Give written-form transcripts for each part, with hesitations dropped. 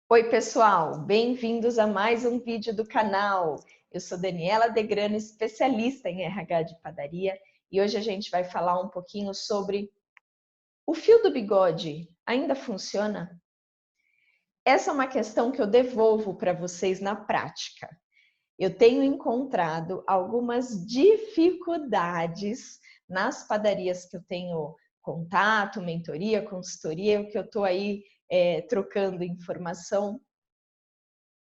Oi, pessoal, bem-vindos a mais um vídeo do canal. Eu sou Daniela Degrano, especialista em RH de padaria, e hoje a gente vai falar um pouquinho sobre o fio do bigode ainda funciona? Essa é uma questão que eu devolvo para vocês na prática. Eu tenho encontrado algumas dificuldades nas padarias que eu tenho contato, mentoria, consultoria, o que eu estou aí trocando informação.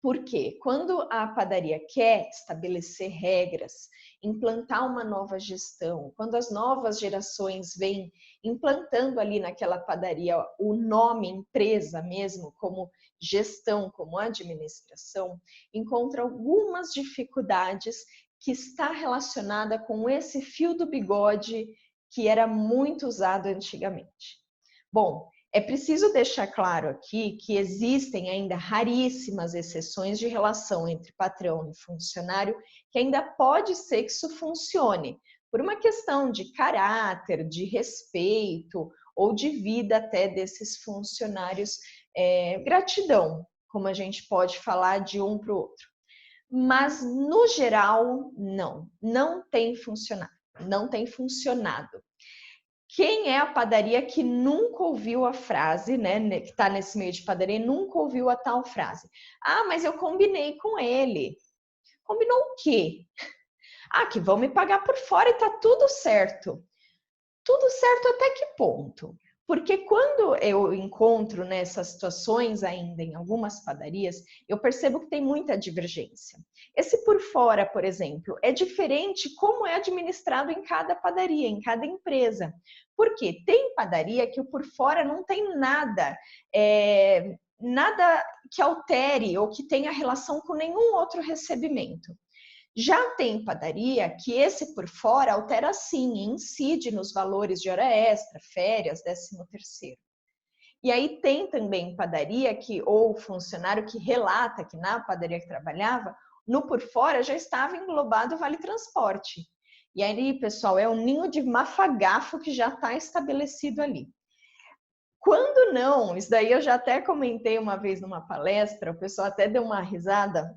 Porque quando a padaria quer estabelecer regras, implantar uma nova gestão, quando as novas gerações vêm implantando ali naquela padaria o nome empresa mesmo, como gestão, como administração, encontra algumas dificuldades que está relacionada com esse fio do bigode que era muito usado antigamente. Bom, é preciso deixar claro aqui que existem ainda raríssimas exceções de relação entre patrão e funcionário, que ainda pode ser que isso funcione, por uma questão de caráter, de respeito ou de vida até desses funcionários, gratidão, como a gente pode falar de um para o outro. Mas, no geral, não tem funcionado, não tem funcionado. Quem é a padaria que nunca ouviu a frase, né? Que está nesse meio de padaria e nunca ouviu a tal frase? Ah, mas eu combinei com ele. Combinou o quê? Ah, que vão me pagar por fora e tá tudo certo. Tudo certo até que ponto? Porque quando eu encontro nessas situações ainda em algumas padarias, eu percebo que tem muita divergência. Esse por fora, por exemplo, é diferente como é administrado em cada padaria, em cada empresa. Porque tem padaria que o por fora não tem nada, nada que altere ou que tenha relação com nenhum outro recebimento. Já tem padaria que esse por fora altera sim, incide nos valores de hora extra, férias, 13º. E aí tem também padaria que, ou funcionário que relata que na padaria que trabalhava, no por fora já estava englobado o vale transporte. E aí, pessoal, é um ninho de mafagafo que já está estabelecido ali. Quando não, isso daí eu já até comentei uma vez numa palestra, o pessoal até deu uma risada,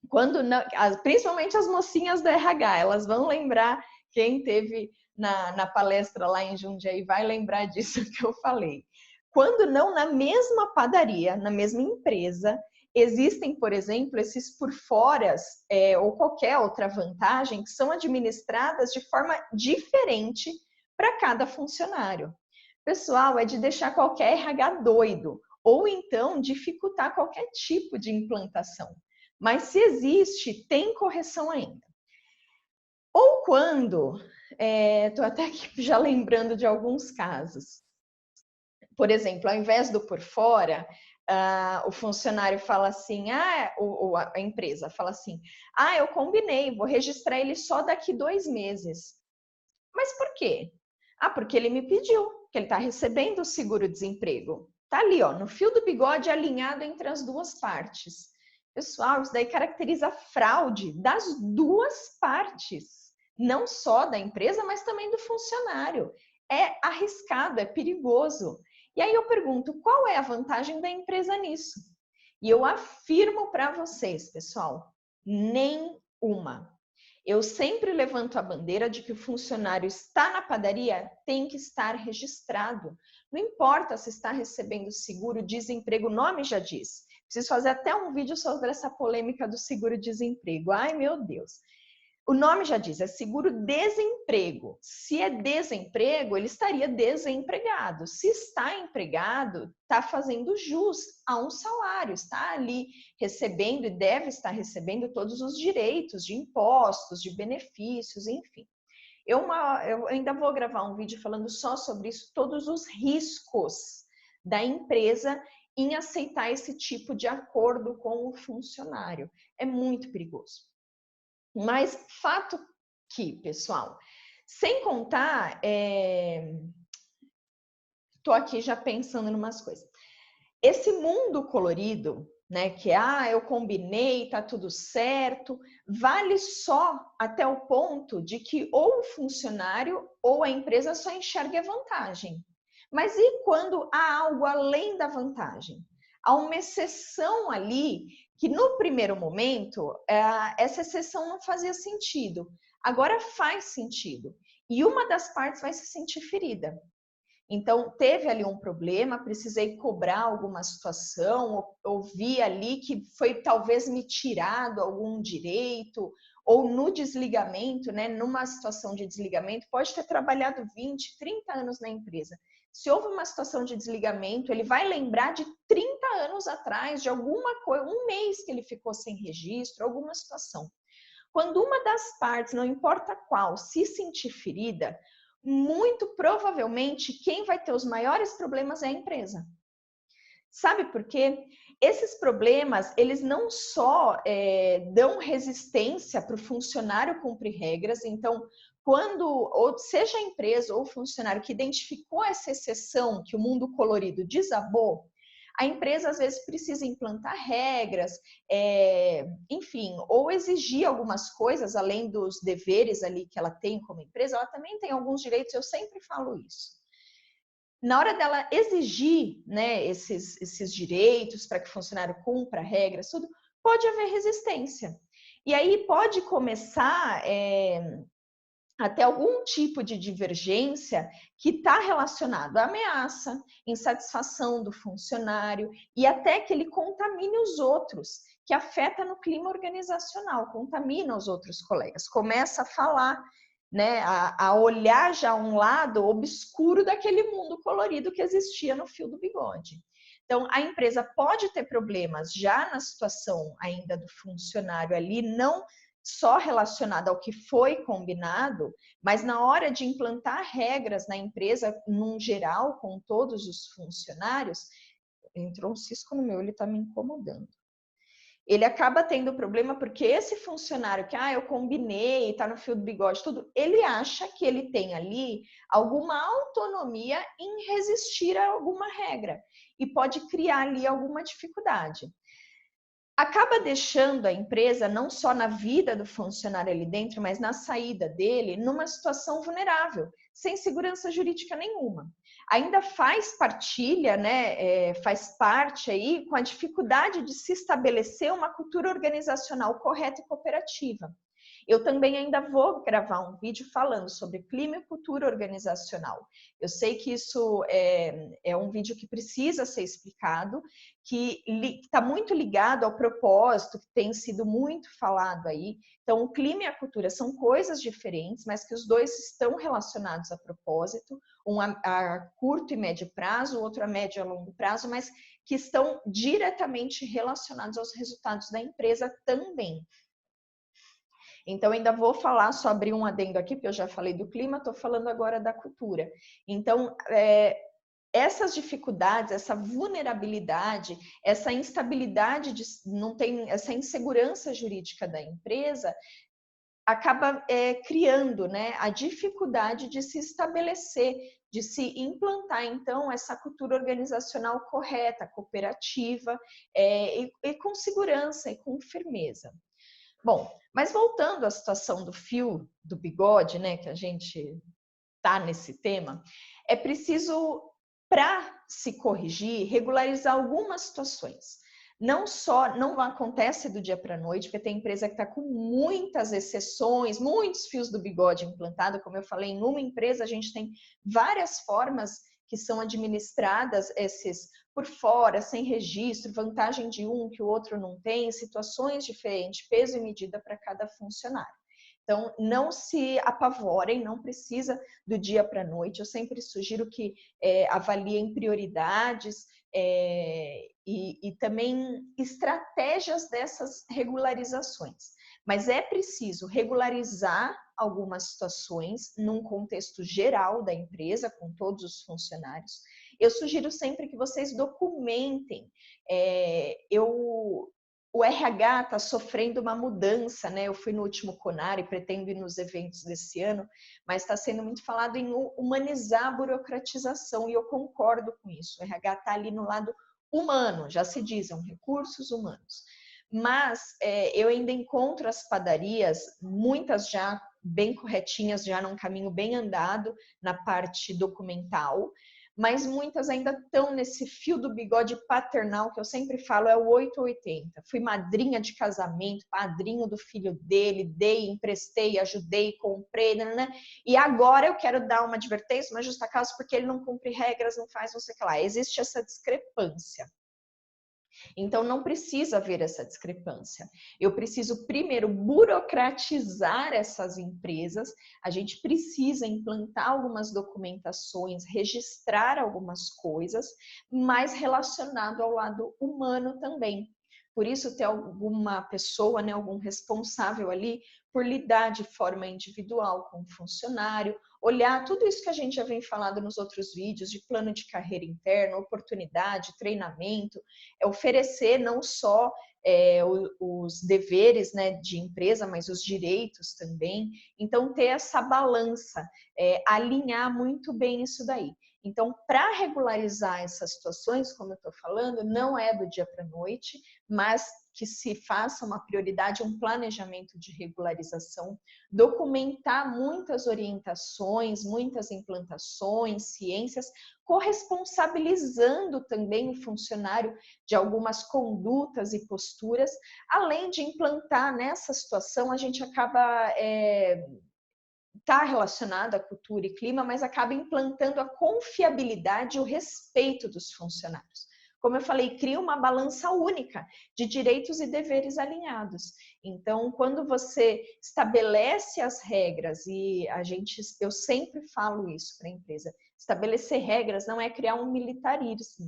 quando não, principalmente as mocinhas do RH, elas vão lembrar, quem teve na palestra lá em Jundiaí vai lembrar disso que eu falei. Quando não, na mesma padaria, na mesma empresa, existem, por exemplo, esses por foras ou qualquer outra vantagem que são administradas de forma diferente para cada funcionário. Pessoal, é de deixar qualquer RH doido, ou então dificultar qualquer tipo de implantação. Mas se existe, tem correção ainda. Ou quando, estou até aqui já lembrando de alguns casos. Por exemplo, ao invés do por fora, o funcionário fala assim, a empresa fala assim, eu combinei, vou registrar ele só daqui 2 meses. Mas por quê? Porque ele me pediu, que ele está recebendo o seguro-desemprego. Está ali, ó, no fio do bigode alinhado entre as duas partes. Pessoal, isso daí caracteriza fraude das duas partes, não só da empresa, mas também do funcionário. É arriscado, é perigoso. E aí eu pergunto, qual é a vantagem da empresa nisso? E eu afirmo para vocês, pessoal, nenhuma. Eu sempre levanto a bandeira de que o funcionário está na padaria, tem que estar registrado. Não importa se está recebendo seguro, desemprego, o nome já diz. Preciso fazer até um vídeo sobre essa polêmica do seguro-desemprego. Ai, meu Deus. O nome já diz, é seguro-desemprego. Se é desemprego, ele estaria desempregado. Se está empregado, está fazendo jus a um salário, está ali recebendo e deve estar recebendo todos os direitos de impostos, de benefícios, enfim. Eu ainda vou gravar um vídeo falando só sobre isso, todos os riscos da empresa em aceitar esse tipo de acordo com o funcionário. É muito perigoso. Mas fato que, pessoal, sem contar, tô aqui já pensando em umas coisas. Esse mundo colorido, né, que eu combinei, tá tudo certo, vale só até o ponto de que ou o funcionário ou a empresa só enxergue a vantagem. Mas e quando há algo além da vantagem? há uma exceção ali que no primeiro momento essa exceção não fazia sentido. Agora faz sentido. E uma das partes vai se sentir ferida. Então, teve ali um problema, precisei cobrar alguma situação, ouvi ali que foi talvez me tirado algum direito, ou no desligamento, né, numa situação de desligamento, pode ter trabalhado 20, 30 anos na empresa. Se houve uma situação de desligamento, ele vai lembrar de 30 anos atrás, de alguma coisa, um mês que ele ficou sem registro, alguma situação. Quando uma das partes, não importa qual, se sentir ferida, muito provavelmente quem vai ter os maiores problemas é a empresa. Sabe por quê? Esses problemas, eles não só dão resistência para o funcionário cumprir regras, então, quando, ou seja a empresa ou o funcionário que identificou essa exceção que o mundo colorido desabou, a empresa às vezes precisa implantar regras, enfim, ou exigir algumas coisas, além dos deveres ali que ela tem como empresa, ela também tem alguns direitos, eu sempre falo isso. Na hora dela exigir, né, esses direitos para que o funcionário cumpra regras, tudo, pode haver resistência. E aí pode começar até algum tipo de divergência que está relacionado à ameaça, insatisfação do funcionário e até que ele contamine os outros, que afeta no clima organizacional, contamina os outros colegas, começa a falar, né, a olhar já um lado obscuro daquele mundo colorido que existia no fio do bigode. Então, a empresa pode ter problemas já na situação ainda do funcionário ali, não só relacionada ao que foi combinado, mas na hora de implantar regras na empresa, num geral, com todos os funcionários, entrou um cisco no meu, ele está me incomodando. Ele acaba tendo problema porque esse funcionário que, eu combinei, está no fio do bigode, tudo, ele acha que ele tem ali alguma autonomia em resistir a alguma regra e pode criar ali alguma dificuldade. Acaba deixando a empresa, não só na vida do funcionário ali dentro, mas na saída dele, numa situação vulnerável, sem segurança jurídica nenhuma. Ainda faz partilha, né, faz parte aí com a dificuldade de se estabelecer uma cultura organizacional correta e cooperativa. Eu também ainda vou gravar um vídeo falando sobre clima e cultura organizacional. Eu sei que isso é um vídeo que precisa ser explicado, que está muito ligado ao propósito, que tem sido muito falado aí. Então, o clima e a cultura são coisas diferentes, mas que os dois estão relacionados a propósito, um a curto e médio prazo, o outro a médio e a longo prazo, mas que estão diretamente relacionados aos resultados da empresa também. Então, ainda vou falar, só abrir um adendo aqui, porque eu já falei do clima, estou falando agora da cultura. Então, essas dificuldades, essa vulnerabilidade, essa instabilidade, não tem essa insegurança jurídica da empresa, acaba criando, né, a dificuldade de se estabelecer, de se implantar, então, essa cultura organizacional correta, cooperativa, e com segurança e com firmeza. Bom, mas voltando à situação do fio do bigode, né, que a gente tá nesse tema, é preciso, para se corrigir, regularizar algumas situações. Não acontece do dia para a noite, porque tem empresa que está com muitas exceções, muitos fios do bigode implantado. Como eu falei, em uma empresa a gente tem várias formas que são administradas esses por fora, sem registro, vantagem de um que o outro não tem, situações diferentes, peso e medida para cada funcionário. Então, não se apavorem, não precisa do dia para a noite. Eu sempre sugiro que avaliem prioridades e também estratégias dessas regularizações. Mas é preciso regularizar algumas situações num contexto geral da empresa, com todos os funcionários. Eu sugiro sempre que vocês documentem. O RH está sofrendo uma mudança, né? Eu fui no último CONAR e pretendo ir nos eventos desse ano, mas está sendo muito falado em humanizar a burocratização, e eu concordo com isso. O RH está ali no lado humano, já se dizem, recursos humanos. Mas eu ainda encontro as padarias, muitas já bem corretinhas, já num caminho bem andado na parte documental, mas muitas ainda estão nesse fio do bigode paternal, que eu sempre falo, é o 880. Fui madrinha de casamento, padrinho do filho dele, dei, emprestei, ajudei, comprei, né? E agora eu quero dar uma advertência, uma justa causa, porque ele não cumpre regras, não faz não sei o que lá. Existe essa discrepância. Então, não precisa haver essa discrepância. Eu preciso, primeiro, burocratizar essas empresas, a gente precisa implantar algumas documentações, registrar algumas coisas, mas relacionado ao lado humano também. Por isso, ter alguma pessoa, né, algum responsável ali por lidar de forma individual com o funcionário, olhar tudo isso que a gente já vem falando nos outros vídeos, de plano de carreira interno, oportunidade, treinamento, oferecer não só os deveres, né, de empresa, mas os direitos também. Então, ter essa balança, alinhar muito bem isso daí. Então, para regularizar essas situações, como eu estou falando, não é do dia para a noite, mas que se faça uma prioridade, um planejamento de regularização, documentar muitas orientações, muitas implantações, ciências, corresponsabilizando também o funcionário de algumas condutas e posturas, além de implantar nessa situação, a gente acaba está relacionado à cultura e clima, mas acaba implantando a confiabilidade e o respeito dos funcionários. Como eu falei, cria uma balança única de direitos e deveres alinhados. Então, quando você estabelece as regras, e eu sempre falo isso para a empresa, estabelecer regras não é criar um militarismo,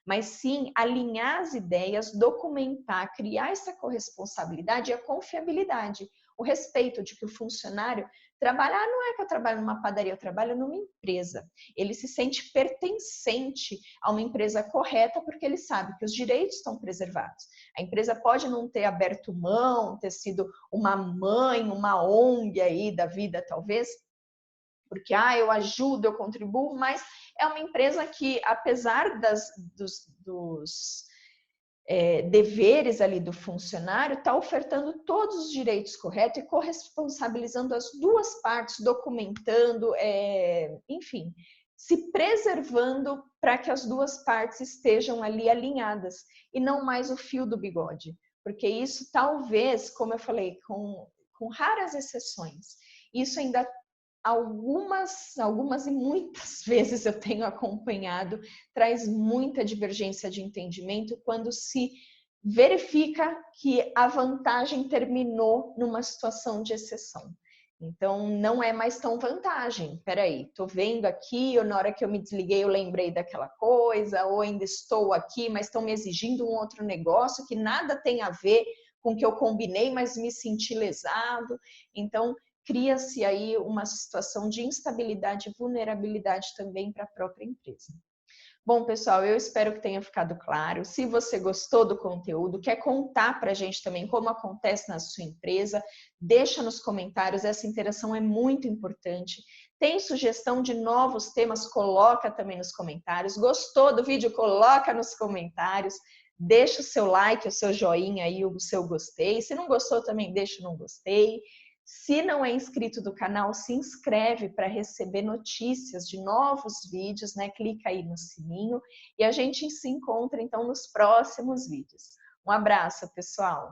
mas sim alinhar as ideias, documentar, criar essa corresponsabilidade e a confiabilidade. O respeito de que o funcionário trabalhar não é que eu trabalho numa padaria, eu trabalho numa empresa. Ele se sente pertencente a uma empresa correta porque ele sabe que os direitos estão preservados. A empresa pode não ter aberto mão, ter sido uma mãe, uma ONG aí da vida, talvez, porque eu ajudo, eu contribuo, mas é uma empresa que, apesar dos deveres ali do funcionário, está ofertando todos os direitos corretos e corresponsabilizando as duas partes, documentando, enfim, se preservando para que as duas partes estejam ali alinhadas e não mais o fio do bigode, porque isso talvez, como eu falei, com raras exceções, isso ainda algumas e muitas vezes eu tenho acompanhado, traz muita divergência de entendimento quando se verifica que a vantagem terminou numa situação de exceção. Então, não é mais tão vantagem. Peraí, estou vendo aqui, ou na hora que eu me desliguei eu lembrei daquela coisa, ou ainda estou aqui, mas estão me exigindo um outro negócio que nada tem a ver com o que eu combinei, mas me senti lesado. Então, cria-se aí uma situação de instabilidade e vulnerabilidade também para a própria empresa. Bom, pessoal, eu espero que tenha ficado claro. Se você gostou do conteúdo, quer contar para a gente também como acontece na sua empresa, deixa nos comentários, essa interação é muito importante. Tem sugestão de novos temas, coloca também nos comentários. Gostou do vídeo? Coloca nos comentários. Deixa o seu like, o seu joinha aí, o seu gostei. Se não gostou também, deixa o não gostei. Se não é inscrito do canal, se inscreve para receber notícias de novos vídeos, né? Clica aí no sininho e a gente se encontra então nos próximos vídeos. Um abraço, pessoal!